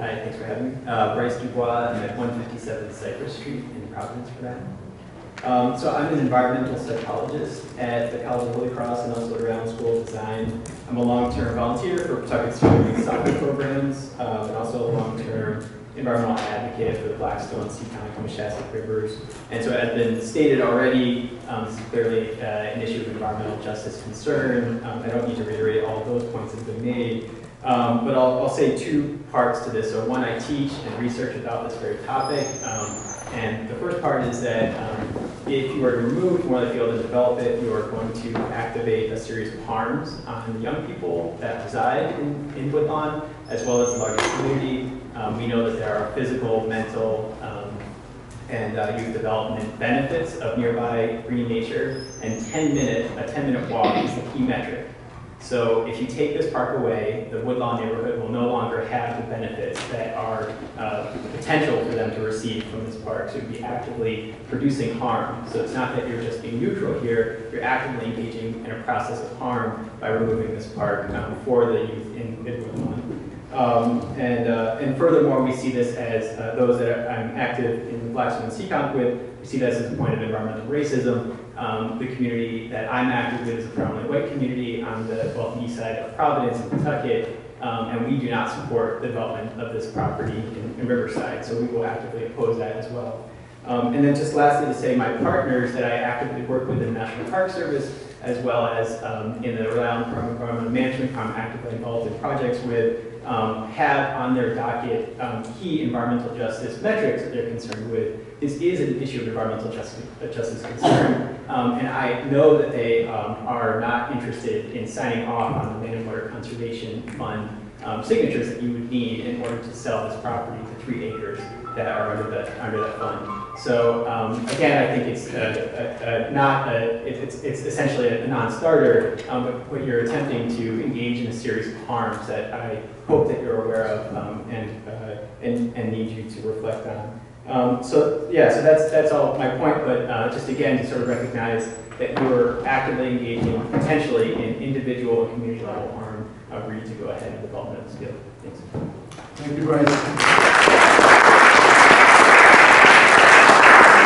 Hi, thanks for having me. Bryce Dubois. I'm at 157 Cypress Street in Providence, Rhode. So I'm an environmental psychologist at the College of Holy Cross and also at Rhode School of Design. I'm a long-term volunteer for Pawtucket's Youth soccer programs and also a long-term environmental advocate for the Blackstone, Seekonk, and Meshastic rivers. And so as been stated already, this is clearly an issue of environmental justice concern. I don't need to reiterate all of those points that have been made. But I'll say two parts to this. So one, I teach and research about this very topic. And the first part is that if you were to remove Morley Field and develop it, you are going to activate a series of harms on the young people that reside in Woodlawn, as well as the larger community. We know that there are physical, mental, and youth development benefits of nearby green nature, and a 10-minute walk is the key metric. So if you take this park away, the Woodlawn neighborhood will no longer have the benefits that are potential for them to receive from this park. So you'd be actively producing harm. So it's not that you're just being neutral here, you're actively engaging in a process of harm by removing this park for the youth in Woodlawn. And furthermore, we see this as those that I'm active in the Blackstone and Seekonk with, we see this as a point of environmental racism. The community that I'm active with is a predominantly white community on the east side of Providence and Pawtucket, and we do not support the development of this property in Riverside, so we will actively oppose that as well. And then just lastly to say my partners that I actively work with in the National Park Service, as well as in the Rhode Island Department of Environmental Management, I'm actively involved in projects with, have on their docket key environmental justice metrics that they're concerned with. This is an issue of environmental justice concern, and I know that they are not interested in signing off on the Land and Water Conservation Fund signatures that you would need in order to sell this property for 3 acres that are under that fund. So again, I think it's it's essentially a non-starter, but what you're attempting to engage in a series of harms that I hope that you're aware of and need you to reflect on. So that's all my point, but just again to sort of recognize that you're actively engaging potentially in individual and community level harm, were you to go ahead and development of this field. Thanks. Thank you, Bryce.